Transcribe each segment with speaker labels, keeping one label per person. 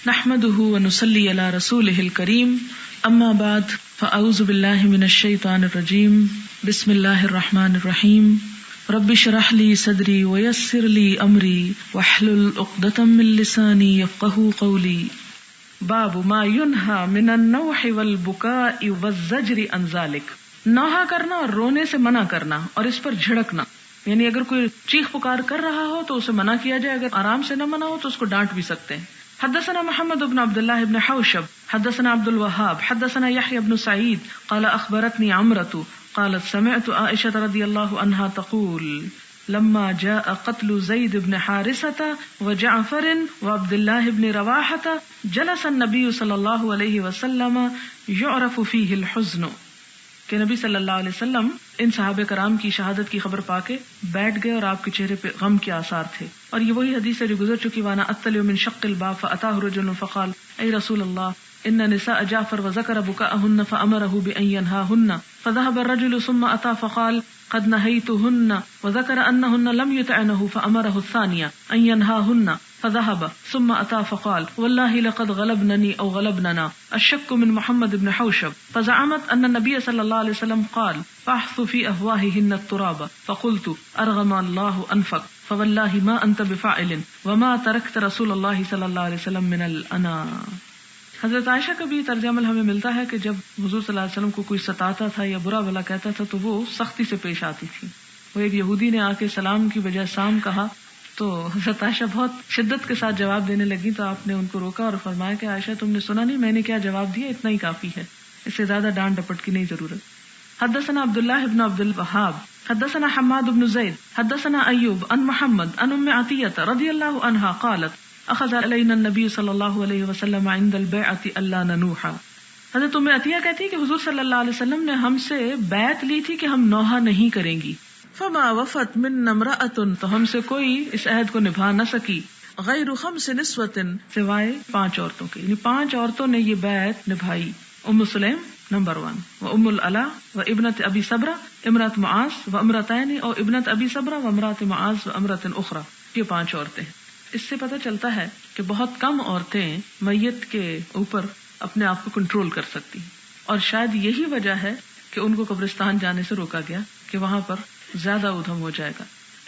Speaker 1: نحمده ونصلي على رسوله الكريم اما بعد فاعوذ بالله من الشيطان الرجيم بسم الله الرحمن الرحيم رب اشرح لي صدري ويسر لي امري واحلل عقدة من لساني يفقهوا قولي باب ما ينهى من النوح والبكاء والزجر عن ذلك نوحہ کرنا اور رونے سے منع کرنا اور اس پر جھڑکنا، یعنی اگر کوئی چیخ پکار کر رہا ہو تو اسے منع کیا جائے، اگر آرام سے نہ منع ہو تو اس کو ڈانٹ بھی سکتے ہیں۔ حدثنا محمد بن عبد الله بن حوشب حدثنا عبد الوهاب حدثنا يحيى بن سعيد قال اخبرتني عمرة قالت سمعت عائشة رضي الله عنها تقول لما جاء قتل زيد بن حارثة وجعفر وعبد الله بن رواحة جلس النبي صلى الله عليه وسلم يعرف فيه الحزن، کہ نبی صلی اللہ علیہ وسلم ان صحابہ کرام کی شہادت کی خبر پا کے بیٹھ گئے اور آپ کے چہرے پہ غم کے آثار تھے، اور یہ وہی حدیث ہے جو گزر چکی، وانا اطلع من شق الباب فاتاه رجل فقال اے رسول اللہ ان نساء جعفر وذكر بكاءهن فامره بان ينهاهن فذهب الرجل ثم اتى فقال قد نهيتهن وذكر انهن لم يطعنه فامره الثانيه ان ينهاهن فذهب ثم اتى فقال والله لقد غلبنني او غلبننا الشك من محمد بن حوشب فزعمت ان النبي صلى الله عليه وسلم قال فاحث في افواههن التراب فقلت ارغم الله انفك فوالله ما انت بفاعل وما تركت رسول الله صلى الله عليه وسلم من الانا۔ حضرت عائشہ کا بھی طرز عمل ہمیں ملتا ہے کہ جب حضور صلی اللہ علیہ وسلم کو کوئی ستاتا تھا یا برا بھلا کہتا تھا تو وہ سختی سے پیش آتی تھی۔ وہ ایک یہودی نے آ کے سلام کی بجائے سام کہا تو حضرت عائشہ بہت شدت کے ساتھ جواب دینے لگی، تو آپ نے ان کو روکا اور فرمایا کہ عائشہ تم نے سنا نہیں میں نے کیا جواب دیا، اتنا ہی کافی ہے، اس سے زیادہ ڈانٹ ڈپٹ کی نہیں ضرورت۔ حدثنا عبداللہ بن عبد الوهاب حدثنا حماد بن زید حدثنا ایوب عن محمد عن ام عطیہ رضی اللہ عنہا قالت اخذ علینا النبی صلی اللہ علیہ وسلم عند البیعۃ الا ننوح۔ حضرت ام عطیہ کہتی ہے کہ حضور صلی اللہ علیہ وسلم نے ہم سے بیعت لی تھی کہ ہم نوحہ نہیں کریں گی، فما وفت منا امرأۃ، تو ہم سے کوئی اس عہد کو نبھا نہ سکی، غیر خمس نسوۃ، سوائے 5 عورتوں کے، یعنی 5 عورتوں نے یہ بیعت نبھائی، ام سلیم نمبر 1 و ام العلا و ابنت ابی صبرہ امرأۃ معاذ و امرتین اور ابنت ابی صبرہ و امرأۃ معاذ و امرأۃ اخرى، یہ 5 عورتیں ہیں۔ اس سے پتہ چلتا ہے کہ بہت کم عورتیں میت کے اوپر اپنے آپ کو کنٹرول کر سکتی، اور شاید یہی وجہ ہے کہ ان کو قبرستان جانے سے روکا گیا کہ وہاں پر زیادہ ادھم ہو جائے گا۔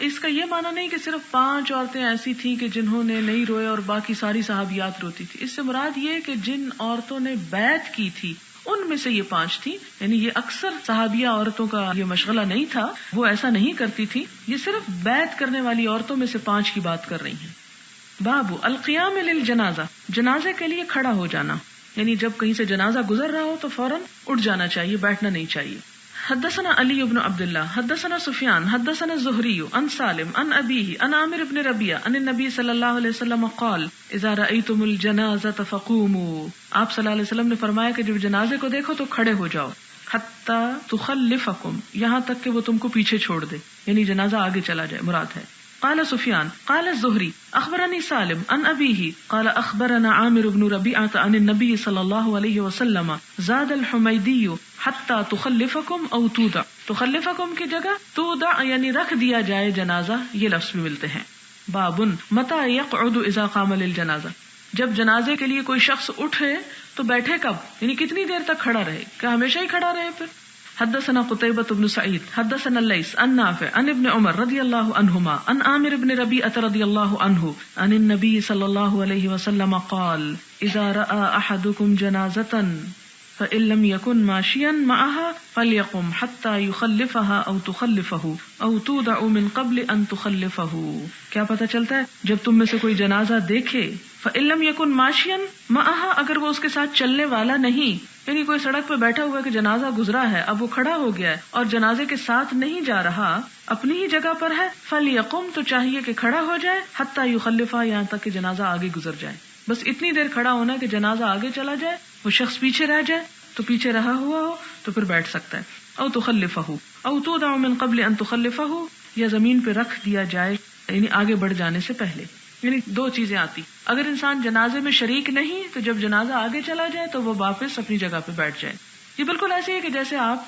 Speaker 1: اس کا یہ معنی نہیں کہ صرف 5 عورتیں ایسی تھیں کہ جنہوں نے نہیں روئے اور باقی ساری صحابیات روتی تھی، اس سے مراد یہ کہ جن عورتوں نے بیعت کی تھی ان میں سے یہ 5 تھی، یعنی یہ اکثر صحابیہ عورتوں کا یہ مشغلہ نہیں تھا، وہ ایسا نہیں کرتی تھی، یہ صرف بیعت کرنے والی عورتوں میں سے 5 کی بات کر رہی ہیں۔ باب القیام للجنازہ، جنازے کے لیے کھڑا ہو جانا، یعنی جب کہیں سے جنازہ گزر رہا ہو تو فوراً اٹھ جانا چاہیے، بیٹھنا نہیں چاہیے۔ حدثنا علی بن عبد اللہ حدثنا سفیان حدثنا الزہری عن سالم عن ابیہ عن عامر بن ربیعہ عن النبی صلی اللہ علیہ وسلم قال اذا رأیتم الجنازۃ فقوموا، آپ صلی اللہ علیہ وسلم نے فرمایا کہ جب جنازے کو دیکھو تو کھڑے ہو جاؤ، حتی تخلفکم، یہاں تک کہ وہ تم کو پیچھے چھوڑ دے، یعنی جنازہ آگے چلا جائے مراد ہے۔ قال سفیان قال الزہری اخبرنی سالم عن ابیہ قال اخبرنا عامر بن ربیعہ عن النبی صلی اللہ علیہ وسلم زاد الحمیدی حتی تخلفکم او تودع، تخلفکم کی جگہ تودع یعنی رکھ دیا جائے جنازہ، یہ لفظ بھی ملتے ہیں۔ بابن متى یقعد اذا قام للجنازہ، جب جنازے کے لیے کوئی شخص اٹھے تو بیٹھے کب، یعنی کتنی دیر تک کھڑا رہے، کیا ہمیشہ ہی کھڑا رہے پھر؟ حدثنا قتيبة بن سعيد حدثنا الليث عن نافع عن ابن عمر رضي الله عنهما عن عامر بن ربيعة رضي الله عنه عن النبي صلى الله عليه وسلم قال إذا رأى أحدكم جنازة فإن لم يكن ماشيا معها فليقم حتى يخلفها أو تخلفه أو تودع من قبل أن تخلفه۔ کیا پتہ چلتا ہے جب تم میں سے کوئی جنازہ دیکھے، فإن لم يكن ماشيا معها، اگر وہ اس کے ساتھ چلنے والا نہیں، یعنی کوئی سڑک پہ بیٹھا ہوا کہ جنازہ گزرا ہے، اب وہ کھڑا ہو گیا ہے اور جنازے کے ساتھ نہیں جا رہا، اپنی ہی جگہ پر ہے، فلیقم، تو چاہیے کہ کھڑا ہو جائے، حتی یخلفہ، یہاں تک کہ جنازہ آگے گزر جائے، بس اتنی دیر کھڑا ہونا کہ جنازہ آگے چلا جائے، وہ شخص پیچھے رہ جائے، تو پیچھے رہا ہوا ہو تو پھر بیٹھ سکتا ہے، او تخلفہ او تودع من قبل ان تخلفہ، یا زمین پہ رکھ دیا جائے، یعنی آگے بڑھ جانے سے پہلے۔ یعنی 2 چیزیں آتی، اگر انسان جنازے میں شریک نہیں تو جب جنازہ آگے چلا جائے تو وہ واپس اپنی جگہ پہ بیٹھ جائے۔ یہ بالکل ایسے ہے کہ جیسے آپ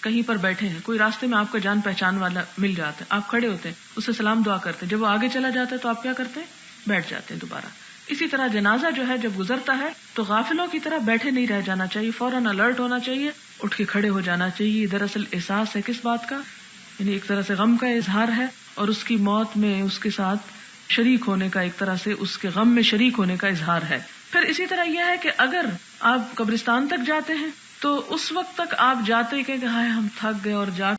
Speaker 1: کہیں پر بیٹھے ہیں، کوئی راستے میں آپ کا جان پہچان والا مل جاتا ہے، آپ کھڑے ہوتے ہیں، اسے سلام دعا کرتے ہیں، جب وہ آگے چلا جاتا ہے تو آپ کیا کرتے ہیں؟ بیٹھ جاتے ہیں دوبارہ۔ اسی طرح جنازہ جو ہے جب گزرتا ہے تو غافلوں کی طرح بیٹھے نہیں رہ جانا چاہیے، فوراً الرٹ ہونا چاہیے، اٹھ کے کھڑے ہو جانا چاہیے. دراصل احساس ہے کس بات کا؟ یعنی ایک طرح سے غم کا اظہار ہے، اور اس کی موت میں اس کے ساتھ شریک ہونے کا، ایک طرح سے اس کے غم میں شریک ہونے کا اظہار ہے. پھر اسی طرح یہ ہے کہ اگر آپ قبرستان تک جاتے ہیں تو اس وقت تک آپ جاتے کہ ہائے ہم تھک گئے اور جا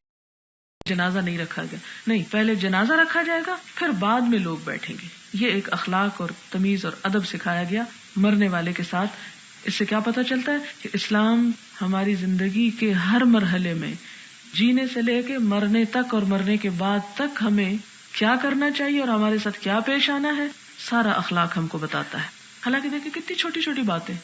Speaker 1: جنازہ نہیں رکھا گیا، نہیں، پہلے جنازہ رکھا جائے گا پھر بعد میں لوگ بیٹھیں گے. یہ ایک اخلاق اور تمیز اور ادب سکھایا گیا مرنے والے کے ساتھ. اس سے کیا پتہ چلتا ہے کہ اسلام ہماری زندگی کے ہر مرحلے میں، جینے سے لے کے مرنے تک اور مرنے کے بعد تک، ہمیں کیا کرنا چاہیے اور ہمارے ساتھ کیا پیش آنا ہے، سارا اخلاق ہم کو بتاتا ہے. حالانکہ دیکھیں کتنی چھوٹی چھوٹی باتیں،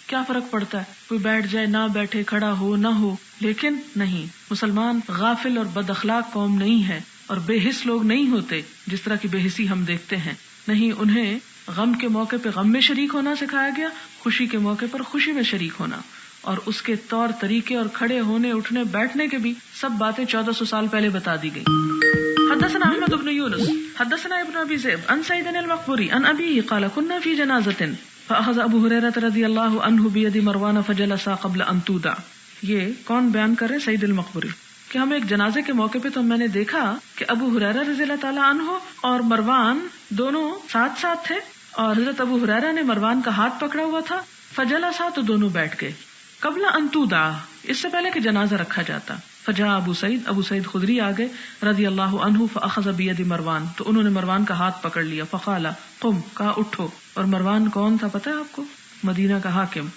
Speaker 1: کیا فرق پڑتا ہے، کوئی بیٹھ جائے نہ بیٹھے، کھڑا ہو نہ ہو، لیکن نہیں، مسلمان غافل اور بد اخلاق قوم نہیں ہے اور بے حس لوگ نہیں ہوتے جس طرح کی بے حسی ہم دیکھتے ہیں. نہیں، انہیں غم کے موقع پہ غم میں شریک ہونا سکھایا گیا، خوشی کے موقع پر خوشی میں شریک ہونا، اور اس کے طور طریقے اور کھڑے ہونے اٹھنے بیٹھنے کے بھی سب باتیں 1400 سال پہلے بتا دی گئی. حدثنا احمد بن یونس حدثنا ابن ابی ذئب عن سعید المقبری عن ابیہ قال كنا في جنازة فاخذ ابو ہریرہ رضی اللہ عنہ بید مروان فجلس قبل ان تودع. یہ کون بیان کر رہے؟ سعید المقبری. کہ ہم ایک جنازے کے موقع پہ تو میں نے دیکھا کہ ابو ہریرہ رضی اللہ تعالیٰ عنہ اور مروان دونوں ساتھ ساتھ تھے، اور حضرت ابو ہریرہ نے مروان کا ہاتھ پکڑا ہوا تھا. فجلسا، تو دونوں بیٹھ گئے. قبل ان تودع، اس سے پہلے کہ جنازہ رکھا جاتا. فجاء ابو سعید خدری آ گئے رضی اللہ عنہ فاخذ بید مروان، تو انہوں نے مروان کا ہاتھ پکڑ لیا. فقال قم، کہا اٹھو. اور مروان کون تھا پتہ ہے آپ کو؟ مدینہ کا حاکم.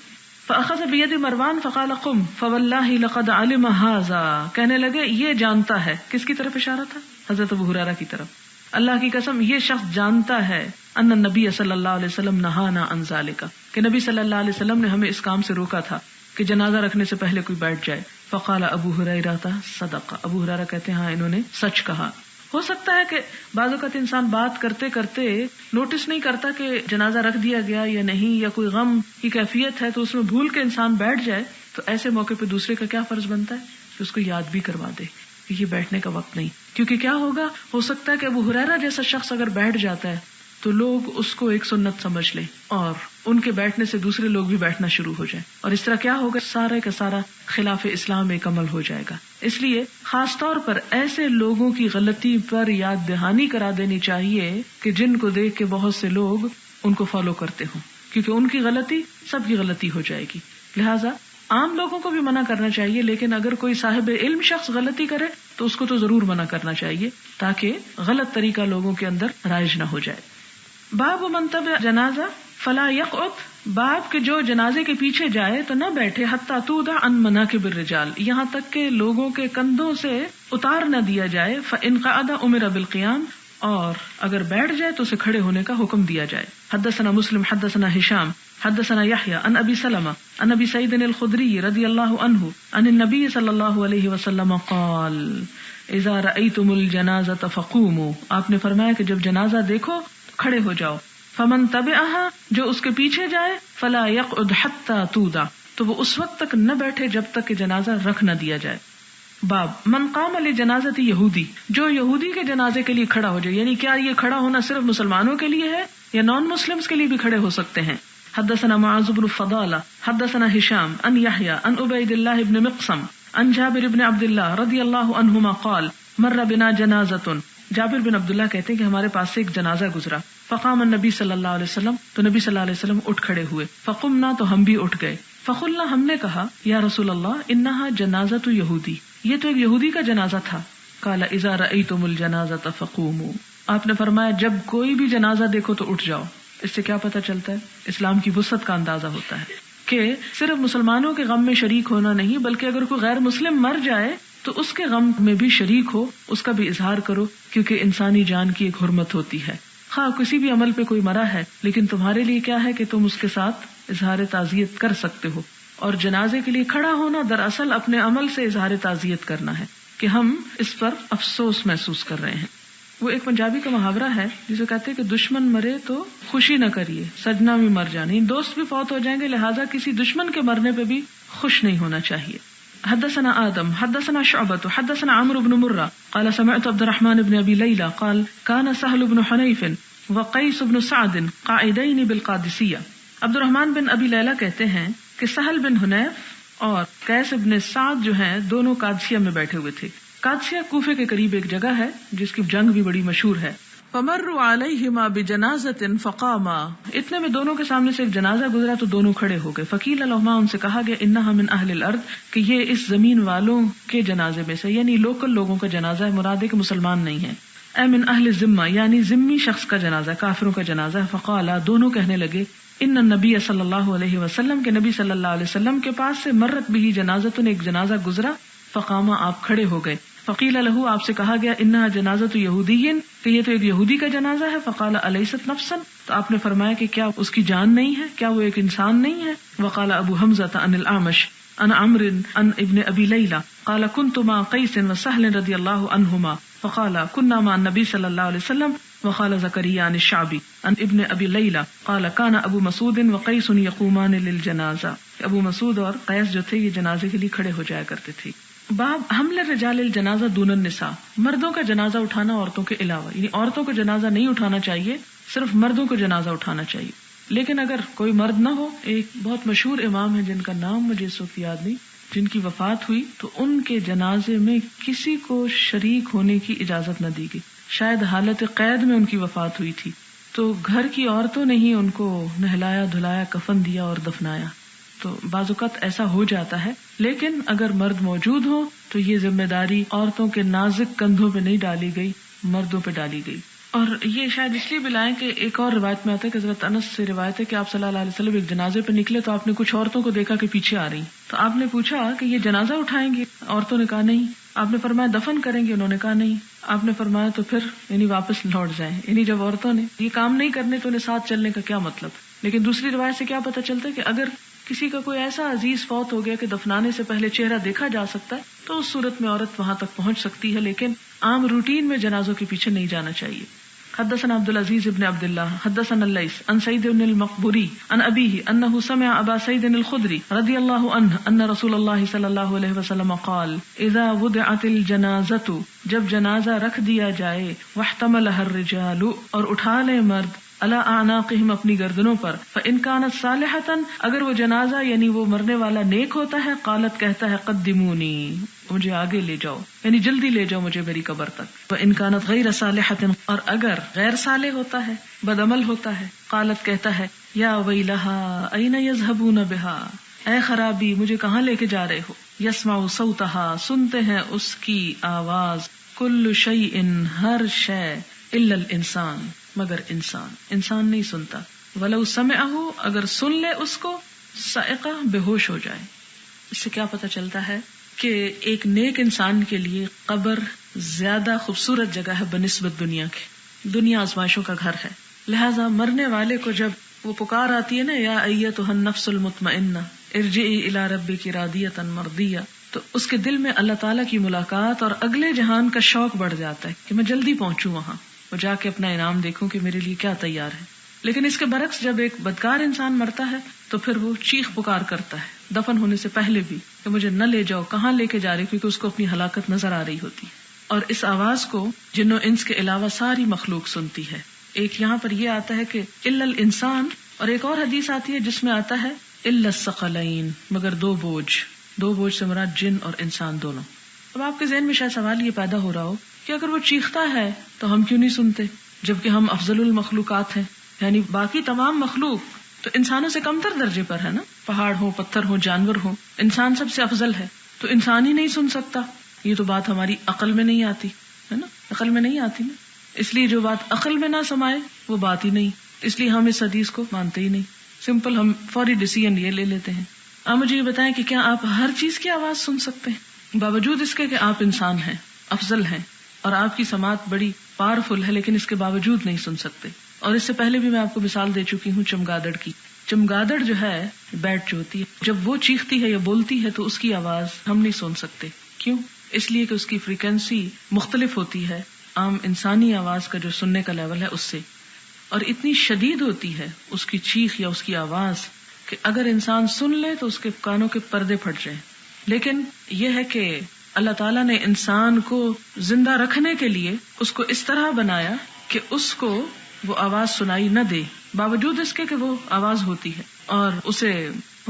Speaker 1: فاخذ بید مروان فقال قم فواللہ لقد علم ھذا، کہنے لگے یہ جانتا ہے. کس کی طرف اشارہ تھا؟ حضرت ابو ہریرہ کی طرف. اللہ کی قسم یہ شخص جانتا ہے ان النبی صلی اللہ علیہ وسلم نہانا عن ذالک، کہ نبی صلی اللہ علیہ وسلم نے ہمیں اس کام سے روکا تھا کہ جنازہ رکھنے سے پہلے کوئی بیٹھ جائے. فقال ابو ہریرہ صدق، ابو ہریرہ کہتے ہیں ہاں انہوں نے سچ کہا. ہو سکتا ہے کہ بعض اوقات انسان بات کرتے کرتے نوٹس نہیں کرتا کہ جنازہ رکھ دیا گیا یا نہیں، یا کوئی غم کی کیفیت ہے تو اس میں بھول کے انسان بیٹھ جائے. تو ایسے موقع پہ دوسرے کا کیا فرض بنتا ہے کہ اس کو یاد بھی کروا دے کہ یہ بیٹھنے کا وقت نہیں. کیونکہ کیا ہوگا، ہو سکتا ہے کہ ابو ہریرہ جیسا شخص اگر بیٹھ جاتا ہے تو لوگ اس کو ایک سنت سمجھ لیں اور ان کے بیٹھنے سے دوسرے لوگ بھی بیٹھنا شروع ہو جائیں، اور اس طرح کیا ہوگا، سارے کا سارا خلاف اسلام ایک عمل ہو جائے گا. اس لیے خاص طور پر ایسے لوگوں کی غلطی پر یاد دہانی کرا دینی چاہیے کہ جن کو دیکھ کے بہت سے لوگ ان کو فالو کرتے ہوں، کیونکہ ان کی غلطی سب کی غلطی ہو جائے گی. لہٰذا عام لوگوں کو بھی منع کرنا چاہیے، لیکن اگر کوئی صاحب علم شخص غلطی کرے تو اس کو تو ضرور منع کرنا چاہیے تاکہ غلط طریقہ لوگوں کے اندر رائج نہ ہو جائے. باب من تبع جنازہ فلا یقعد، باب کہ جو جنازے کے پیچھے جائے تو نہ بیٹھے، حتی تودع عن مناکب الرجال، یہاں تک کہ لوگوں کے کندھوں سے اتار نہ دیا جائے. فإن قعد امر بالقیام، اور اگر بیٹھ جائے تو اسے کھڑے ہونے کا حکم دیا جائے. حدثنا مسلم حدثنا ہشام حدثنا یحییٰ عن ابی سلمہ عن ابی سعید الخدری رضی اللہ عنہ عن النبی صلی اللہ علیہ وسلم قال اذا رأیتم الجنازة فقوموا، آپ نے فرمایا کہ جب جنازہ دیکھو کھڑے ہو جاؤ. فمن تبعها، جو اس کے پیچھے جائے، فلا يقعد حتى تودع، تو وہ اس وقت تک نہ بیٹھے جب تک کہ جنازہ رکھ نہ دیا جائے. باب من قام لجنازۃ یہودی، جو یہودی کے جنازے کے لیے کھڑا ہو جائے. یعنی کیا یہ کھڑا ہونا صرف مسلمانوں کے لیے ہے یا نان مسلمز کے لیے بھی کھڑے ہو سکتے ہیں؟ حدثنا معاذ بن فضالہ حدثنا ہشام عن یحییٰ عن عبید اللہ بن مقسم عن جابر بن عبد اللہ رضی اللہ عنہما قال مر بنا جنازۃ، جابر بن عبداللہ کہتے ہیں کہ ہمارے پاس سے ایک جنازہ گزرا. فقام النبی صلی اللہ علیہ وسلم، تو نبی صلی اللہ علیہ وسلم اٹھ کھڑے ہوئے. فقمنا، تو ہم بھی اٹھ گئے. فقلنا، ہم نے کہا یا رسول اللہ انہا جنازۃ یہودی، یہ تو ایک یہودی کا جنازہ تھا. قال اذا رأیتم الجنازۃ فقوموا، آپ نے فرمایا جب کوئی بھی جنازہ دیکھو تو اٹھ جاؤ. اس سے کیا پتہ چلتا ہے؟ اسلام کی وسعت کا اندازہ ہوتا ہے کہ صرف مسلمانوں کے غم میں شریک ہونا نہیں، بلکہ اگر کوئی غیر مسلم مر جائے تو اس کے غم میں بھی شریک ہو، اس کا بھی اظہار کرو، کیونکہ انسانی جان کی ایک حرمت ہوتی ہے. خواہ کسی بھی عمل پہ کوئی مرا ہے، لیکن تمہارے لیے کیا ہے کہ تم اس کے ساتھ اظہار تعزیت کر سکتے ہو. اور جنازے کے لیے کھڑا ہونا دراصل اپنے عمل سے اظہار تعزیت کرنا ہے کہ ہم اس پر افسوس محسوس کر رہے ہیں. وہ ایک پنجابی کا محاورہ ہے جسے کہتے ہیں کہ دشمن مرے تو خوشی نہ کریے، سجنا بھی مر جانے، دوست بھی فوت ہو جائیں گے، لہٰذا کسی دشمن کے مرنے پہ بھی خوش نہیں ہونا چاہیے. حدثنا آدم حدثنا شعبة حدثنا عمرو بن مرة قال سمعت عبد الرحمن بن ابي ليلى قال كان سهل بن حنيف وقیس بن سعد قاعدین بالقادسیہ. عبد الرحمن بن ابی لیلہ کہتے ہیں کہ سہل بن حنیف اور قیس بن سعد جو ہیں دونوں قادسیہ میں بیٹھے ہوئے تھے. قادسیہ کوفے کے قریب ایک جگہ ہے جس کی جنگ بھی بڑی مشہور ہے. فمروا علیہما بجنازۃ فقاما. اتنے میں دونوں کے سامنے سے ایک جنازہ گزرا تو دونوں کھڑے ہو گئے. فقیل لہما، ان سے کہا گیا انہا من اہل الارض، کہ یہ اس زمین والوں کے جنازے میں سے، یعنی لوکل لوگوں کا جنازہ ہے، مراد ہے کہ مسلمان نہیں ہے. اے من اہل الذمہ، یعنی ذمی شخص کا جنازہ، کافروں کا جنازہ ہے. فقالا، دونوں کہنے لگے ان النبی صلی اللہ علیہ وسلم، کے نبی صلی اللہ علیہ وسلم کے پاس سے مرت بھی جنازۃ، ایک جنازہ گزرا. فقاما، آپ کھڑے ہو گئے. فقیل لہو، آپ سے کہا گیا انہا جنازۃ یہودی، کہ یہ تو ایک یہودی کا جنازہ ہے. فقال الیست نفسا، تو آپ نے فرمایا کہ کیا اس کی جان نہیں ہے، کیا وہ ایک انسان نہیں ہے. وقال ابو حمزہ عن الاعمش عن عمرو عن ابن ابی لیلہ قال كنت مع قیس وسہل رضی اللہ عنہما فقال كنا مع النبی صلی اللہ علیہ وسلم. وقال زکریا عن الشعبی عن ابن ابی لیلہ قال كان ابو مسعود وقیس یقومان للجنازہ. ابو مسعود اور قیس جو تھے یہ جنازے کے لیے کھڑے ہو جایا کرتے تھے. باب حمل الرجال الجنازہ دون النساء، مردوں کا جنازہ اٹھانا عورتوں کے علاوہ، یعنی عورتوں کو جنازہ نہیں اٹھانا چاہیے، صرف مردوں کو جنازہ اٹھانا چاہیے. لیکن اگر کوئی مرد نہ ہو، ایک بہت مشہور امام ہے جن کا نام مجھے اس وقت یاد نہیں، جن کی وفات ہوئی تو ان کے جنازے میں کسی کو شریک ہونے کی اجازت نہ دی گئی. شاید حالت قید میں ان کی وفات ہوئی تھی، تو گھر کی عورتوں نے ہی ان کو نہلایا دھلایا، کفن دیا اور دفنایا. تو بعض اوقات ایسا ہو جاتا ہے، لیکن اگر مرد موجود ہو تو یہ ذمہ داری عورتوں کے نازک کندھوں پہ نہیں ڈالی گئی، مردوں پہ ڈالی گئی. اور یہ شاید اس لیے بھی لائیں کہ ایک اور روایت میں آتا ہے کہ حضرت انس سے روایت ہے کہ آپ صلی اللہ علیہ وسلم ایک جنازے پہ نکلے تو آپ نے کچھ عورتوں کو دیکھا کہ پیچھے آ رہی، تو آپ نے پوچھا کہ یہ جنازہ اٹھائیں گے؟ عورتوں نے کہا نہیں. آپ نے فرمایا دفن کریں گے؟ انہوں نے کہا نہیں. آپ نے فرمایا تو پھر یعنی واپس لوٹ جائیں. یعنی جب عورتوں نے یہ کام نہیں کرنے تو انہیں ساتھ چلنے کا کیا مطلب. لیکن دوسری روایت سے کیا پتہ چلتا ہے کہ اگر کسی کا کوئی ایسا عزیز فوت ہو گیا کہ دفنانے سے پہلے چہرہ دیکھا جا سکتا ہے تو اس صورت میں عورت وہاں تک پہنچ سکتی ہے، لیکن عام روٹین میں جنازوں کے پیچھے نہیں جانا چاہیے. حدثنا عبد العزيز بن عبد الله حدثنا الليث عن سعيد بن المقبوري عن أبيه أنه سمع أبا سعيد الخدري رضي الله عنه أن رسول الله صلى الله عليه وسلم قال إذا وضعت الجنازة، جب جنازہ رکھ دیا جائے، واحتملها الرجال، اور اٹھا لے مرد، علی اعناقہم، اپنی گردنوں پر، فإن كانت صالحة، اگر وہ جنازہ یعنی وہ مرنے والا نیک ہوتا ہے، قالت، کہتا ہے، قدمونی، مجھے آگے لے جاؤ، یعنی جلدی لے جاؤ مجھے میری قبر تک. وإن كانت غیر صالحة، اور اگر غیر صالح ہوتا ہے، بد عمل ہوتا ہے، قالت، کہتا ہے، یا ویلہا این یذهبون بها، اے خرابی، مجھے کہاں لے کے جا رہے ہو. یسمع صوتها، سنتے ہیں اس کی آواز، کل شیء، ہر شے، الا الانسان، مگر انسان نہیں سنتا. ولو سمعہ، اگر سن لے اس کو، صائقہ، بے ہوش ہو جائے. اس سے کیا پتہ چلتا ہے کہ ایک نیک انسان کے لیے قبر زیادہ خوبصورت جگہ ہے بنسبت دنیا کے. دنیا آزمائشوں کا گھر ہے، لہذا مرنے والے کو جب وہ پکار آتی ہے نا، یا ایتھا النفس المطمئنہ ارجعی الی ربک راضیۃ مرضیہ، تو اس کے دل میں اللہ تعالیٰ کی ملاقات اور اگلے جہان کا شوق بڑھ جاتا ہے کہ میں جلدی پہنچوں وہاں، وہ جا کے اپنا انعام دیکھوں کہ میرے لیے کیا تیار ہے. لیکن اس کے برعکس جب ایک بدکار انسان مرتا ہے تو پھر وہ چیخ پکار کرتا ہے دفن ہونے سے پہلے بھی کہ مجھے نہ لے جاؤ، کہاں لے کے جا رہی، کیونکہ اس کو اپنی ہلاکت نظر آ رہی ہوتی. اور اس آواز کو جن و انس کے علاوہ ساری مخلوق سنتی ہے. ایک یہاں پر یہ آتا ہے کہ الا الانسان، اور ایک اور حدیث آتی ہے جس میں آتا ہے الا الثقلین، مگر دو بوجھ سے مراد جن اور انسان دونوں. اب آپ کے ذہن میں شاید سوال یہ پیدا ہو رہا ہو کہ اگر وہ چیختا ہے تو ہم کیوں نہیں سنتے، جبکہ ہم افضل المخلوقات ہیں، یعنی باقی تمام مخلوق تو انسانوں سے کمتر درجے پر ہے نا، پہاڑ ہو، پتھر ہو، جانور ہو، انسان سب سے افضل ہے، تو انسان ہی نہیں سن سکتا. یہ تو بات ہماری عقل میں نہیں آتی ہے نا، عقل میں نہیں آتی نا. اس لیے جو بات عقل میں نہ سمائے وہ بات ہی نہیں، اس لیے ہم اس حدیث کو مانتے ہی نہیں. سمپل ہم فوری ڈیسیژن یہ لے لیتے ہیں. آپ مجھے یہ بتائیں کہ کیا آپ ہر چیز کی آواز سن سکتے ہیں باوجود اس کے کہ آپ انسان ہیں، افضل ہیں، اور آپ کی سماعت بڑی پاورفل ہے، لیکن اس کے باوجود نہیں سن سکتے. اور اس سے پہلے بھی میں آپ کو مثال دے چکی ہوں چمگادڑ کی. چمگادڑ جو ہے، بیٹ جو ہوتی ہے، جب وہ چیختی ہے یا بولتی ہے تو اس کی آواز ہم نہیں سن سکتے. کیوں؟ اس لیے کہ اس کی فریکوینسی مختلف ہوتی ہے عام انسانی آواز کا جو سننے کا لیول ہے اس سے، اور اتنی شدید ہوتی ہے اس کی چیخ یا اس کی آواز کہ اگر انسان سن لے تو اس کے کانوں کے پردے پھٹ جائیں. لیکن یہ ہے کہ اللہ تعالیٰ نے انسان کو زندہ رکھنے کے لیے اس کو اس طرح بنایا کہ اس کو وہ آواز سنائی نہ دے، باوجود اس کے کہ وہ آواز ہوتی ہے اور اسے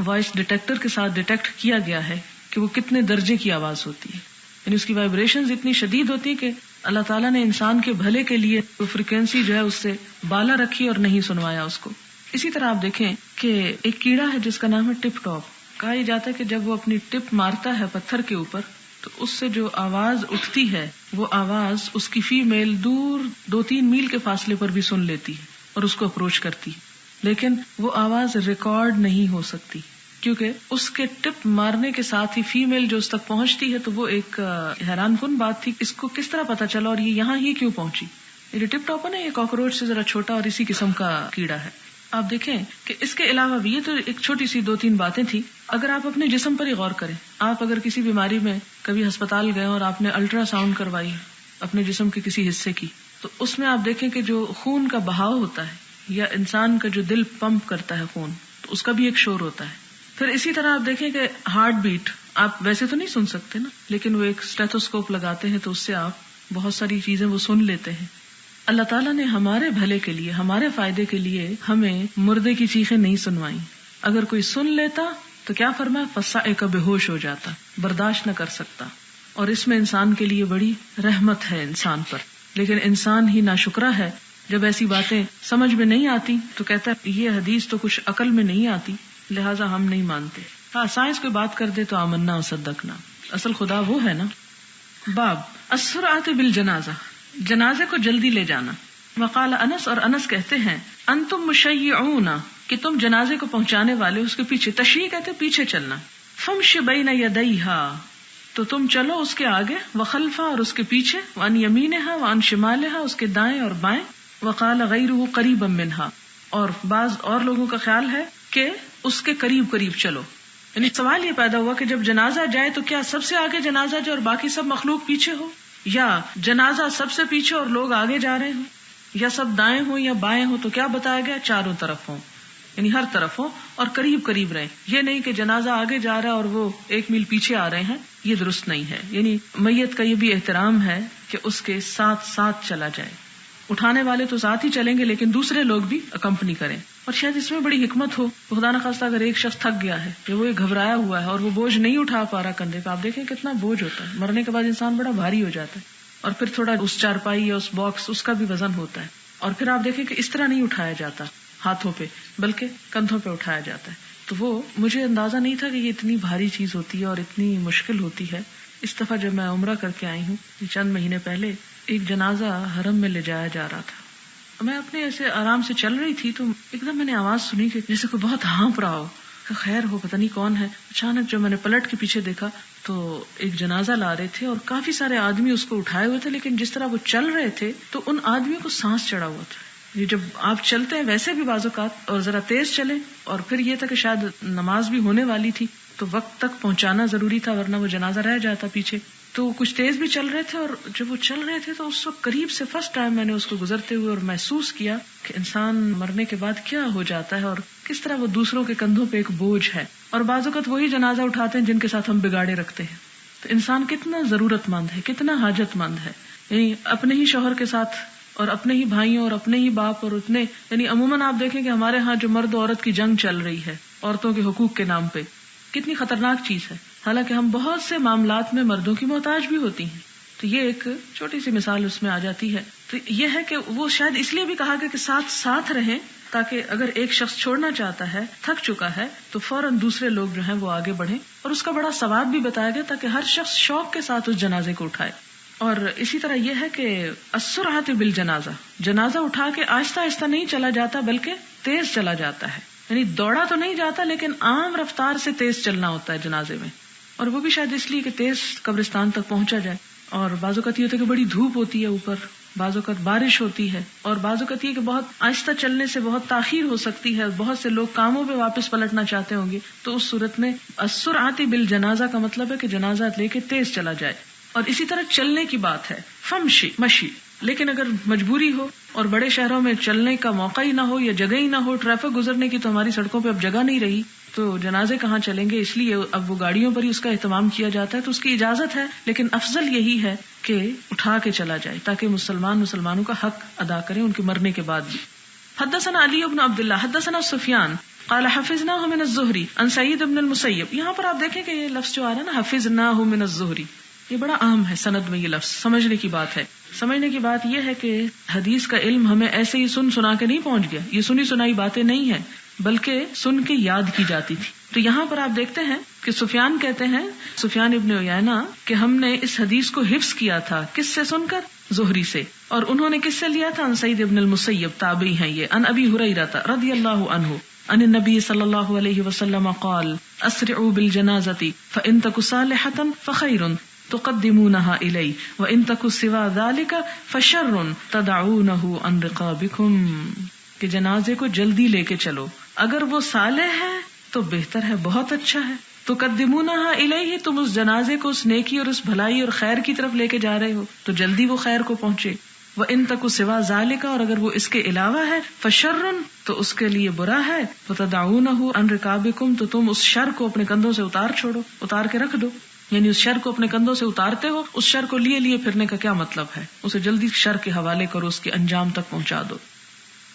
Speaker 1: وائس ڈیٹیکٹر کے ساتھ ڈیٹیکٹ کیا گیا ہے کہ وہ کتنے درجے کی آواز ہوتی ہے، یعنی اس کی وائبریشنز اتنی شدید ہوتی ہے کہ اللہ تعالیٰ نے انسان کے بھلے کے لیے وہ فریکوینسی جو ہے اس سے بالا رکھی اور نہیں سنوایا اس کو. اسی طرح آپ دیکھیں کہ ایک کیڑا ہے جس کا نام ہے ٹپ ٹاپ. کہا جاتا ہے کہ جب وہ اپنی ٹپ مارتا ہے پتھر کے اوپر تو اس سے جو آواز اٹھتی ہے وہ آواز اس کی فیمیل دور 2-3 میل کے فاصلے پر بھی سن لیتی ہے اور اس کو اپروچ کرتی ہے، لیکن وہ آواز ریکارڈ نہیں ہو سکتی کیونکہ اس کے ٹپ مارنے کے ساتھ ہی فیمیل جو اس تک پہنچتی ہے. تو وہ ایک حیران کن بات تھی، اس کو کس طرح پتا چلا اور یہ یہاں ہی کیوں پہنچی. یہ ٹپ ٹاپ ہے نا، یہ کاکروچ سے ذرا چھوٹا اور اسی قسم کا کیڑا ہے. آپ دیکھیں کہ اس کے علاوہ بھی، یہ تو ایک چھوٹی سی 2-3 باتیں تھی. اگر آپ اپنے جسم پر ہی غور کریں، آپ اگر کسی بیماری میں کبھی ہسپتال گئے اور آپ نے الٹرا ساؤنڈ کروائی اپنے جسم کے کسی حصے کی، تو اس میں آپ دیکھیں کہ جو خون کا بہاؤ ہوتا ہے یا انسان کا جو دل پمپ کرتا ہے خون، تو اس کا بھی ایک شور ہوتا ہے. پھر اسی طرح آپ دیکھیں کہ ہارٹ بیٹ آپ ویسے تو نہیں سن سکتے نا، لیکن وہ ایک اسٹیتھوسکوپ لگاتے ہیں تو اس سے آپ بہت ساری چیزیں وہ سن لیتے ہیں. اللہ تعالیٰ نے ہمارے بھلے کے لیے، ہمارے فائدے کے لیے ہمیں مردے کی چیخیں نہیں سنوائیں. اگر کوئی سن لیتا تو کیا فرمایا، فصائق بے ہوش ہو جاتا، برداشت نہ کر سکتا. اور اس میں انسان کے لیے بڑی رحمت ہے انسان پر. لیکن انسان ہی ناشکرا ہے، جب ایسی باتیں سمجھ میں نہیں آتی تو کہتا ہے یہ حدیث تو کچھ عقل میں نہیں آتی لہٰذا ہم نہیں مانتے. ہاں سائنس کوئی بات کر دے تو آمنا و صدقنا، اصل خدا وہ ہے نا. باب السرعۃ بالجنازہ، جنازے کو جلدی لے جانا. وقال انس، اور انس کہتے ہیں انتم مشیعون، کہ تم جنازے کو پہنچانے والے اس کے پیچھے. تشیع کہتے پیچھے چلنا. فمش بین یدیہا، تو تم چلو اس کے آگے، وخلفا، اور اس کے پیچھے، وعن یمینہا وعن شمالہا، اس کے دائیں اور بائیں. وقال غیرہ قریبا منہا، اور بعض اور لوگوں کا خیال ہے کہ اس کے قریب قریب چلو. یعنی سوال یہ پیدا ہوا کہ جب جنازہ جائے تو کیا سب سے آگے جنازہ جائے اور باقی سب مخلوق پیچھے ہو، یا جنازہ سب سے پیچھے اور لوگ آگے جا رہے ہوں، یا سب دائیں ہوں یا بائیں ہوں. تو کیا بتایا گیا، چاروں طرف ہوں، یعنی ہر طرف ہوں اور قریب قریب رہیں. یہ نہیں کہ جنازہ آگے جا رہا ہے اور وہ 1 میل پیچھے آ رہے ہیں، یہ درست نہیں ہے. یعنی میت کا یہ بھی احترام ہے کہ اس کے ساتھ ساتھ چلا جائے. اٹھانے والے تو ساتھ ہی چلیں گے لیکن دوسرے لوگ بھی اکمپنی کریں. اور شاید اس میں بڑی حکمت ہو. خدا نخواستہ اگر ایک شخص تھک گیا ہے کہ وہ گھبرایا ہوا ہے اور وہ بوجھ نہیں اٹھا پا رہا کندھے پہ، آپ دیکھیں کتنا بوجھ ہوتا ہے، مرنے کے بعد انسان بڑا بھاری ہو جاتا ہے. اور پھر تھوڑا اس چارپائی یا اس باکس اس کا بھی وزن ہوتا ہے. اور پھر آپ دیکھیں کہ اس طرح نہیں اٹھایا جاتا ہاتھوں پہ بلکہ کندھوں پہ اٹھایا جاتا ہے. تو وہ مجھے اندازہ نہیں تھا کہ یہ اتنی بھاری چیز ہوتی ہے اور اتنی مشکل ہوتی ہے. اس دفعہ جب میں عمرہ کر کے آئی ہوں چند مہینے پہلے، ایک جنازہ حرم میں لے جایا جا رہا تھا. میں اپنے ایسے آرام سے چل رہی تھی تو ایک دم میں نے آواز سنی کہ جیسے کوئی بہت ہانپ رہا ہو، خیر ہو پتہ نہیں کون ہے. اچانک جب میں نے پلٹ کے پیچھے دیکھا تو ایک جنازہ لا رہے تھے اور کافی سارے آدمی اس کو اٹھائے ہوئے تھے، لیکن جس طرح وہ چل رہے تھے تو ان آدمیوں کو سانس چڑھا ہوا تھا. یہ جب آپ چلتے ہیں ویسے بھی بعض اوقات اور ذرا تیز چلیں. اور پھر یہ تھا کہ شاید نماز بھی ہونے والی تھی تو وقت تک پہنچانا ضروری تھا ورنہ وہ جنازہ رہ جاتا پیچھے. تو کچھ تیز بھی چل رہے تھے اور جب وہ چل رہے تھے تو اس وقت قریب سے فرسٹ ٹائم میں نے اس کو گزرتے ہوئے اور محسوس کیا کہ انسان مرنے کے بعد کیا ہو جاتا ہے اور کس طرح وہ دوسروں کے کندھوں پہ ایک بوجھ ہے. اور بعض اوقات وہی جنازہ اٹھاتے ہیں جن کے ساتھ ہم بگاڑے رکھتے ہیں. تو انسان کتنا ضرورت مند ہے، کتنا حاجت مند ہے. یعنی اپنے ہی شوہر کے ساتھ اور اپنے ہی بھائیوں اور اپنے ہی باپ اور اتنے، یعنی عموماً آپ دیکھیں کہ ہمارے ہاں جو مرد عورت کی جنگ چل رہی ہے عورتوں کے حقوق کے نام پہ، کتنی خطرناک چیز ہے. حالانکہ ہم بہت سے معاملات میں مردوں کی محتاج بھی ہوتی ہیں. تو یہ ایک چھوٹی سی مثال اس میں آ جاتی ہے. تو یہ ہے کہ وہ شاید اس لیے بھی کہا گیا کہ ساتھ ساتھ رہیں تاکہ اگر ایک شخص چھوڑنا چاہتا ہے، تھک چکا ہے، تو فوراً دوسرے لوگ جو ہیں وہ آگے بڑھیں. اور اس کا بڑا ثواب بھی بتایا گیا تاکہ ہر شخص شوق کے ساتھ اس جنازے کو اٹھائے. اور اسی طرح یہ ہے کہ السرعۃ بالجنازہ، جنازہ اٹھا کے آہستہ آہستہ نہیں چلا جاتا بلکہ تیز چلا جاتا ہے. یعنی دوڑا تو نہیں جاتا لیکن عام رفتار سے تیز چلنا ہوتا ہے جنازے میں. اور وہ بھی شاید اس لیے کہ تیز قبرستان تک پہنچا جائے. اور بعض اوقات یہ ہوتا ہے کہ بڑی دھوپ ہوتی ہے اوپر، بعض اوقات بارش ہوتی ہے، اور بعض اوقات یہ کہ بہت آہستہ چلنے سے بہت تاخیر ہو سکتی ہے، بہت سے لوگ کاموں پہ واپس پلٹنا چاہتے ہوں گے. تو اس صورت میں السرعۃ بالجنازہ کا مطلب ہے کہ جنازہ لے کے تیز چلا جائے. اور اسی طرح چلنے کی بات ہے، فمشی، مشی. لیکن اگر مجبوری ہو اور بڑے شہروں میں چلنے کا موقع ہی نہ ہو یا جگہ ہی نہ ہو، ٹریفک گزرنے کی، تو ہماری سڑکوں پہ اب جگہ نہیں رہی، تو جنازے کہاں چلیں گے، اس لیے اب وہ گاڑیوں پر ہی اس کا اہتمام کیا جاتا ہے، تو اس کی اجازت ہے، لیکن افضل یہی ہے کہ اٹھا کے چلا جائے تاکہ مسلمانوں کا حق ادا کریں ان کے مرنے کے بعد بھی. حدثنا علی بن عبد اللہ حدثنا سفیان قال حفظناه من الزہری عن سعید بن المسیب. یہاں پر آپ دیکھیں کہ یہ لفظ جو آ رہا ہے نا حفظناه من الزہری، یہ بڑا اہم ہے سند میں. یہ لفظ سمجھنے کی بات ہے. سمجھنے کی بات یہ ہے کہ حدیث کا علم ہمیں ایسے ہی سنا کے نہیں پہنچ گیا، یہ سنی سنائی باتیں نہیں ہیں بلکہ سن کے یاد کی جاتی تھی. تو یہاں پر آپ دیکھتے ہیں کہ سفیان کہتے ہیں، سفیان ابن عیینہ، کہ ہم نے اس حدیث کو حفظ کیا تھا کس سے سن کر؟ زہری سے. اور انہوں نے کس سے لیا تھا؟ ان سعید ابن المسیب، تابعی ہیں یہ. ان ابی ہریرہ رضی اللہ عنہ ان النبی صلی اللہ علیہ وسلم قال اسرعوا بالجنازة فإن تك صالحة فخير تقدمونها الی وان تک سوا ذلك فشر تدعونه عن رقابکم. کہ جنازے کو جلدی لے کے چلو، اگر وہ صالح ہے تو بہتر ہے، بہت اچھا ہے. تقدمونها الیہ، تم اس جنازے کو اس نیکی اور اس بھلائی اور خیر کی طرف لے کے جا رہے ہو تو جلدی وہ خیر کو پہنچے. وان تک سوا ذلك، اور اگر وہ اس کے علاوہ ہے، فشر، تو اس کے لیے برا ہے. وتدعونه عن رقابکم، تو تم اس شر کو اپنے کندھوں سے اتار کے رکھ دو. یعنی اس شر کو اپنے کندھوں سے اتارتے ہو، اس شر کو لیے پھرنے کا کیا مطلب ہے؟ اسے جلدی شر کے حوالے کرو، اس کے انجام تک پہنچا دو.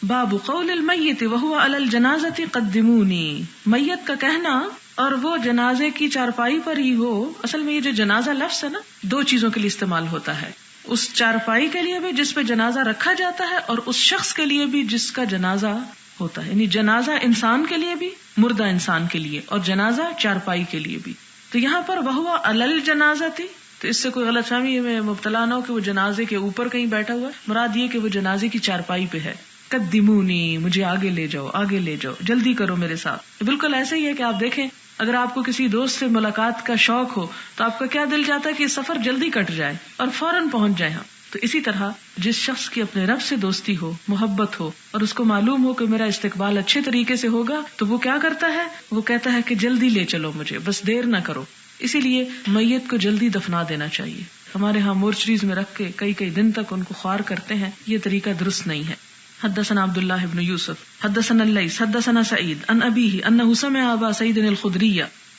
Speaker 1: باب قول المیت وهو علی الجنازۃ قدمونی. میت کا کہنا اور وہ جنازے کی چارپائی پر ہی ہو. اصل میں یہ جو جنازہ لفظ ہے نا، دو چیزوں کے لیے استعمال ہوتا ہے. اس چارپائی کے لیے بھی جس پہ جنازہ رکھا جاتا ہے، اور اس شخص کے لیے بھی جس کا جنازہ ہوتا ہے. یعنی جنازہ انسان کے لیے بھی، مردہ انسان کے لیے، اور جنازہ چارپائی کے لیے بھی. تو یہاں پر وہو علی الجنازۃ، تو اس سے کوئی غلط فہمی میں مبتلا نہ ہو کہ وہ جنازے کے اوپر کہیں بیٹھا ہوا ہے. مراد یہ کہ وہ جنازے کی چارپائی پہ ہے. قدمونی، مجھے آگے لے جاؤ، جلدی کرو میرے ساتھ. بالکل ایسے ہی ہے کہ آپ دیکھیں، اگر آپ کو کسی دوست سے ملاقات کا شوق ہو تو آپ کا کیا دل چاہتا ہے کہ یہ سفر جلدی کٹ جائے اور فوراً پہنچ جائے ہم. تو اسی طرح جس شخص کی اپنے رب سے دوستی ہو، محبت ہو، اور اس کو معلوم ہو کہ میرا استقبال اچھے طریقے سے ہوگا، تو وہ کیا کرتا ہے؟ وہ کہتا ہے کہ جلدی لے چلو مجھے، بس دیر نہ کرو. اسی لیے میت کو جلدی دفنا دینا چاہیے. ہمارے ہاں مورچریز میں رکھ کے کئی دن تک ان کو خوار کرتے ہیں، یہ طریقہ درست نہیں ہے. حدثنا عبد الله بن يوسف حدثنا الليث حدثنا سعيد عن أبيه أنه سمع أبا سعيد الخدري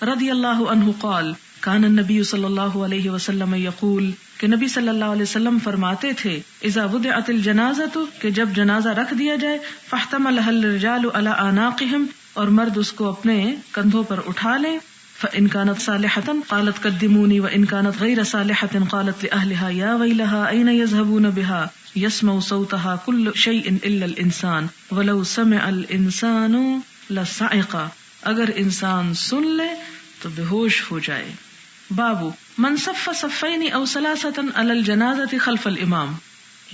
Speaker 1: رضي الله عنه قال كان النبي صلى الله عليه وسلم يقول کہ نبی صلی اللہ علیہ وسلم فرماتے تھے، اذا وضعت الجنازة، کہ جب جنازہ رکھ دیا جائے، فاحتملها الرجال على اعناقهم، اور مرد اس کو اپنے کندھوں پر اٹھا لیں. فإن كانت صالحة قالت قدموني وإن كانت غير صالحة قالت لأهلها يا ويلها أين يذهبون بها يسمع صوتها كل شيء إلا الإنسان ولو سمع الإنسان لصعق. اگر انسان سن لے تو بے ہوش ہو جائے. بابو من صف صفین او ثلاثة على الجنازة خلف الامام.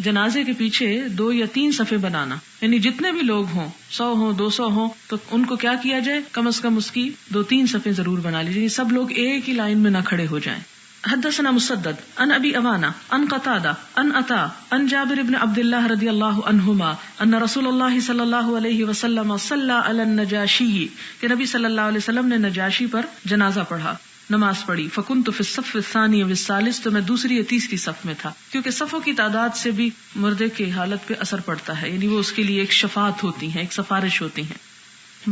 Speaker 1: جنازے کے پیچھے 2 یا 3 صفیں بنانا، یعنی جتنے بھی لوگ ہوں، 100 ہوں 200 ہوں، تو ان کو کیا کیا جائے؟ کم از کم اس کی 2-3 صفیں ضرور بنا لیجیے، سب لوگ ایک ہی لائن میں نہ کھڑے ہو جائیں. حدثنا مسدد عن ابی اوانا عن قتادہ عن عطاء عن جابر بن عبد الله رضی اللہ عنہما ان رسول اللہ صلی اللہ علیہ وسلم صلی علی النجاشی، کہ نبی صلی اللہ علیہ وسلم نے نجاشی پر جنازہ پڑھا، نماز پڑھی. فکنت فی الصف الثانی والثالث، تو میں دوسری یا تیسری صف میں تھا، کیونکہ صفوں کی تعداد سے بھی مردے کی حالت پہ اثر پڑتا ہے، یعنی وہ اس کے لیے ایک شفاعت ہوتی ہیں، ایک سفارش ہوتی ہیں.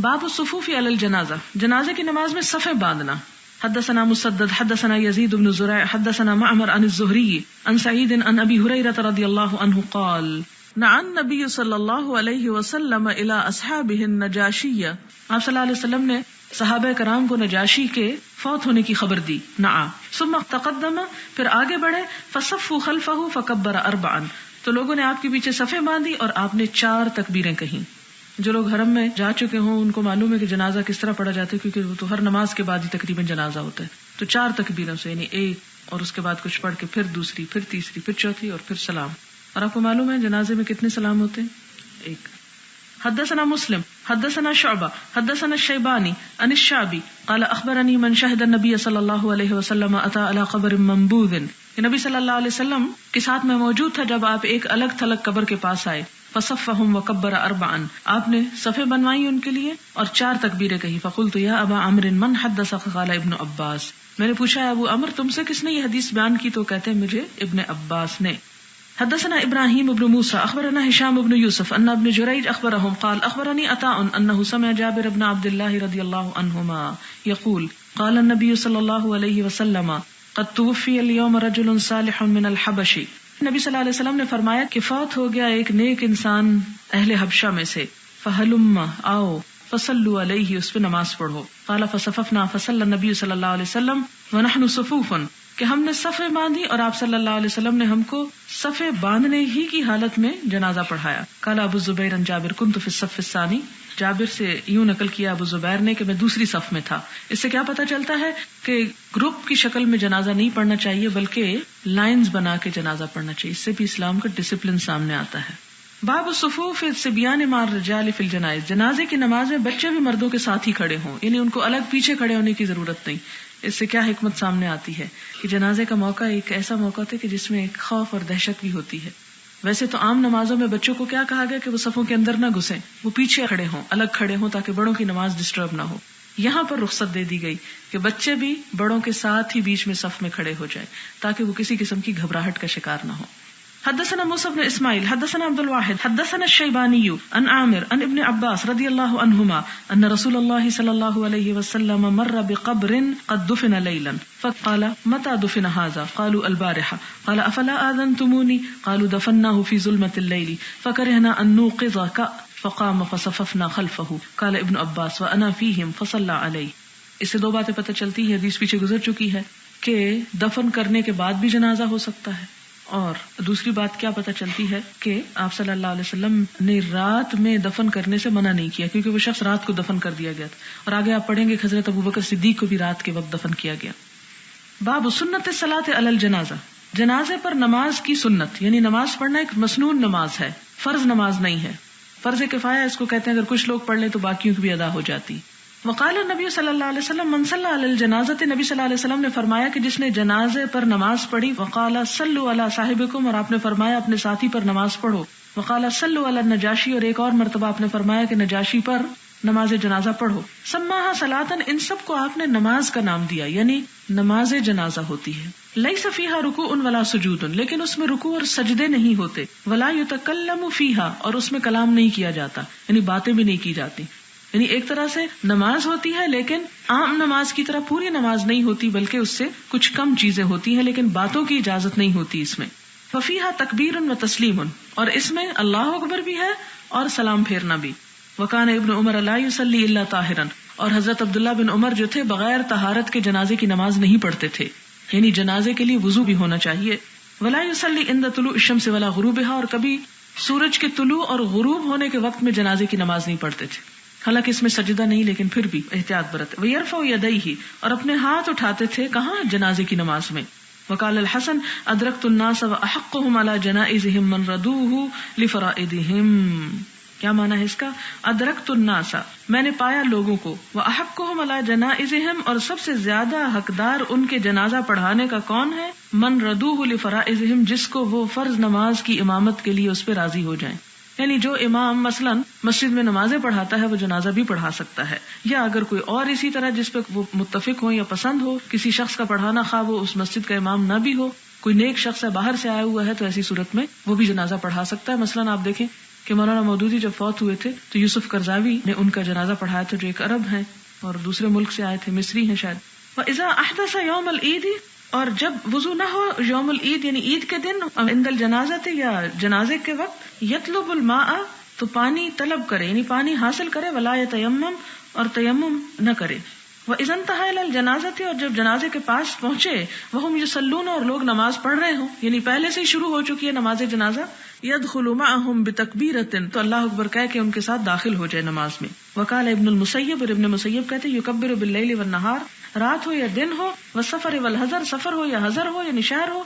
Speaker 1: باب الصفوف علی الجنازہ، جنازے کی نماز میں صفیں باندھنا. حدثنا مسدد حدثنا يزيد بن زريع حدثنا معمر عن الزهري عن سعيد عن ابي هريره رضي الله عنه قال نعى النبي صلى الله عليه وسلم الى اصحابه النجاشی. آپ صلی اللہ علیہ وسلم نے صحابہ کرام کو نجاشی کے فوت ہونے کی خبر دی. نعى ثم تقدم، پھر آگے بڑھے. فصفوا خلفه فكبر 4، تو لوگوں نے آپ کے پیچھے صفیں باندھی اور آپ نے 4 تکبیریں کہیں. جو لوگ حرم میں جا چکے ہوں ان کو معلوم ہے کہ جنازہ کس طرح پڑھا جاتا ہے، کیونکہ وہ تو ہر نماز کے بعد ہی تقریباً جنازہ ہوتا ہے. تو 4 تکبیروں سے، یعنی 1 اور اس کے بعد کچھ پڑھ کے پھر دوسری، پھر تیسری، پھر چوتھی اور پھر سلام. اور آپ کو معلوم ہے جنازے میں کتنے سلام ہوتے ہیں؟ 1. حدثنا مسلم حدثنا شعبہ حدثنا الشیبانی عن الشعبی قال اخبرنی من شہد النبی صلی اللہ علیہ وسلم اتى على قبر منبوذ، کہ نبی صلی اللہ علیہ وسلم کے ساتھ میں موجود تھا جب آپ ایک الگ تھلگ قبر کے پاس آئے. فصفهم وكبر 4، آپ نے صفیں بنوائی ان کے لیے اور 4 تکبیریں کہی. فقلت یا ابا عمرو من حدثك؟ قال ابن عباس. میں نے پوچھا ابو عمر تم سے کس نے یہ حدیث بیان کی؟ تو کہتے ہیں مجھے ابن عباس نے. حدثنا ابراہیم بن موسى اخبرنا هشام بن يوسف ان ابن جريج اخبرهم قال اخبرني عطاء انه سمع جابر بن عبد الله رضي الله عنهما يقول قال النبي صلى الله عليه وسلم قد توفي اليوم رجل صالح من الحبش. نبی صلی اللہ علیہ وسلم نے فرمایا کہ فوت ہو گیا ایک نیک انسان اہل حبشہ میں سے. فہلم آؤ فصلوا علیہ اس پہ نماز پڑھو. قال فصففنا فصلى النبي صلی اللہ علیہ وسلم ونحن صفوف کہ ہم نے صفیں باندھی اور آپ صلی اللہ علیہ وسلم نے ہم کو صفیں باندھنے ہی کی حالت میں جنازہ پڑھایا. قال ابو الزبیر عن جابر كنت في الصف الثاني. جابر سے یوں نقل کیا ابو زبیر نے کہ میں دوسری صف میں تھا. اس سے کیا پتہ چلتا ہے کہ گروپ کی شکل میں جنازہ نہیں پڑھنا چاہیے بلکہ لائنز بنا کے جنازہ پڑھنا چاہیے. اس سے بھی اسلام کا ڈسپلن سامنے آتا ہے. باب الصفوف الصبیان مع الرجال فی الجنائز. جنازے کی نماز میں بچے بھی مردوں کے ساتھ ہی کھڑے ہوں، یعنی ان کو الگ پیچھے کھڑے ہونے کی ضرورت نہیں. اس سے کیا حکمت سامنے آتی ہے کہ جنازے کا موقع ایک ایسا موقع تھا کہ جس میں ایک خوف اور دہشت بھی ہوتی ہے. ویسے تو عام نمازوں میں بچوں کو کیا کہا گیا کہ وہ صفوں کے اندر نہ گھسیں، وہ پیچھے کھڑے ہوں، الگ کھڑے ہوں تاکہ بڑوں کی نماز ڈسٹرب نہ ہو. یہاں پر رخصت دے دی گئی کہ بچے بھی بڑوں کے ساتھ ہی بیچ میں صف میں کھڑے ہو جائیں تاکہ وہ کسی قسم کی گھبراہٹ کا شکار نہ ہو. حدثنا موسى بن اسماعيل حدثنا عبد الواحد حدثنا الشيباني عن عامر عن ابن عباس رضي الله عنهما ان رسول الله صلى الله عليه وسلم مر بقبر قد دفن ليلا فقال متى دفن هذا؟ قالوا البارحة. قال افلا آذنتموني؟ قالوا دفناه في ظلمة الليل فكرهنا ان نوقظك فقام فصففنا خلفه. قال ابن عباس وانا فيهم فصلى عليه. اس سے دو باتیں پتہ چلتی ہیں، حدیث پیچھے گزر چکی ہے کہ دفن کرنے کے بعد بھی جنازہ ہو سکتا ہے، اور دوسری بات کیا پتہ چلتی ہے کہ آپ صلی اللہ علیہ وسلم نے رات میں دفن کرنے سے منع نہیں کیا کیونکہ وہ شخص رات کو دفن کر دیا گیا تھا. اور آگے آپ پڑھیں گے حضرت ابوبکر صدیق کو بھی رات کے وقت دفن کیا گیا. باب سنت الصلاۃ علی الجنازہ. جنازے پر نماز کی سنت، یعنی نماز پڑھنا ایک مسنون نماز ہے، فرض نماز نہیں ہے. فرض کفایہ اس کو کہتے ہیں، اگر کچھ لوگ پڑھ لیں تو باقیوں کی بھی ادا ہو جاتی. وقال النبی صلی اللہ علیہ وسلم من صلی علی الجنازۃ. نبی صلی اللہ علیہ وسلم نے فرمایا کہ جس نے جنازے پر نماز پڑھی. وقال صلوا علی صاحبکم، اور آپ نے فرمایا اپنے ساتھی پر نماز پڑھو. وقال صلوا علی النجاشی، اور ایک اور مرتبہ آپ نے فرمایا کہ نجاشی پر نماز جنازہ پڑھو. سماها صلاۃ، ان سب کو آپ نے نماز کا نام دیا، یعنی نماز جنازہ ہوتی ہے. لیس فیہا رکوع ولا سجود، لیکن اس میں رکوع اور سجدے نہیں ہوتے. ولا یتکلم فیہا، اور اس میں کلام نہیں کیا جاتا، یعنی باتیں بھی نہیں کی جاتی. یعنی ایک طرح سے نماز ہوتی ہے لیکن عام نماز کی طرح پوری نماز نہیں ہوتی، بلکہ اس سے کچھ کم چیزیں ہوتی ہیں، لیکن باتوں کی اجازت نہیں ہوتی اس میں. ففیہا تکبیر و تسلیم، اور اس میں اللہ اکبر بھی ہے اور سلام پھیرنا بھی. وکان ابن عمر لا یصلی الا طاہرا، اور حضرت عبداللہ بن عمر جو تھے بغیر طہارت کے جنازے کی نماز نہیں پڑھتے تھے، یعنی جنازے کے لیے وضو بھی ہونا چاہیے. ولا یصلی عند طلوع الشمس ولا غروبها، اور کبھی سورج کے طلوع اور غروب ہونے کے وقت میں جنازے کی نماز نہیں پڑھتے تھے. حالانکہ اس میں سجدہ نہیں لیکن پھر بھی احتیاط برت. وَيَرْفَعُ يَدَيْهِ، اور اپنے ہاتھ اٹھاتے تھے کہاں؟ جنازے کی نماز میں. وقال الحسن ادرکت الناس واحقهم على جنائزهم من ردوه لفرائضهم. کیا معنی ہے اس کا؟ ادرکت الناس، میں نے پایا لوگوں کو، واحقهم على جنائزهم، اور سب سے زیادہ حقدار ان کے جنازہ پڑھانے کا کون ہے؟ من ردوه لفرائضهم، جس کو وہ فرض نماز کی امامت کے لیے اس پہ راضی ہو جائیں. یعنی جو امام مثلا مسجد میں نمازیں پڑھاتا ہے وہ جنازہ بھی پڑھا سکتا ہے، یا اگر کوئی اور اسی طرح جس پہ وہ متفق ہو یا پسند ہو کسی شخص کا پڑھانا، خواہ وہ اس مسجد کا امام نہ بھی ہو، کوئی نیک شخص ہے باہر سے آیا ہوا ہے، تو ایسی صورت میں وہ بھی جنازہ پڑھا سکتا ہے. مثلا آپ دیکھیں کہ مولانا مودودی جب فوت ہوئے تھے تو یوسف قرضاوی نے ان کا جنازہ پڑھایا تھا، جو ایک عرب ہیں اور دوسرے ملک سے آئے تھے، مصری ہیں شاید. وَإِذَا أَحْدَثَ يَوْمَ الْعِيدِ، اور جب وضو نہ ہو یوم العید یعنی عید کے دن، عند الجنازہ یا جنازے کے وقت، یطلب الماء، تو پانی طلب کرے یعنی پانی حاصل کرے. ولا یتیمم، اور تیمم نہ کرے. وَإِذَا انتهى إِلَى الْجَنَازَةِ، اور جب جنازے کے پاس پہنچے، وَهُمْ يُصَلُّونَ، اور لوگ نماز پڑھ رہے ہوں، یعنی پہلے سے ہی شروع ہو چکی ہے نماز جنازہ. يَدْخُلُ مَعَهُمْ بِتَكْبِيرَةٍ، تو اللہ اکبر کہہ کے ان کے ساتھ داخل ہو جائے نماز میں. وقال ابن المسیب، اور ابن مسیب کہتے ہیں يُكَبِّرُ بِاللَّيْلِ وَالنَّهَارِ، رات ہو یا دن ہو، والسفر والحضر، سفر ہو یا حضر ہو یعنی شہر ہو،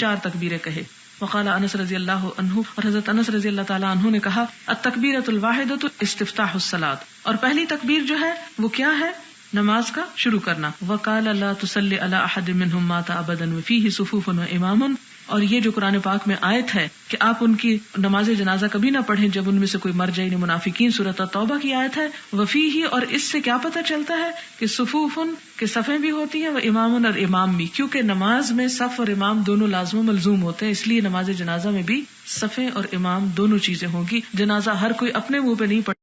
Speaker 1: 4 تکبیریں کہے. وقال انس رضی اللہ عنہ، اور حضرت انس رضی اللہ تعالی عنہ نے کہا التکبیرۃ الواحدۃ استفتاح الصلاۃ، اور پہلی تکبیر جو ہے وہ کیا ہے؟ نماز کا شروع کرنا. وقال لا تصلی علی احد منهم مات ابدا وفیہ صفوف وامام، اور یہ جو قرآن پاک میں آیت ہے کہ آپ ان کی نماز جنازہ کبھی نہ پڑھیں جب ان میں سے کوئی مر جائے، یعنی منافقین، سورۃ توبہ کی آیت ہے. وفیہ، اور اس سے کیا پتہ چلتا ہے کہ صفوفن، کہ صفیں بھی ہوتی ہیں، و امامن، اور امام بھی، کیونکہ نماز میں صف اور امام دونوں لازم و ملزوم ہوتے ہیں، اس لیے نماز جنازہ میں بھی صفیں اور امام دونوں چیزیں ہوں گی. جنازہ ہر کوئی اپنے منہ پہ نہیں پڑھ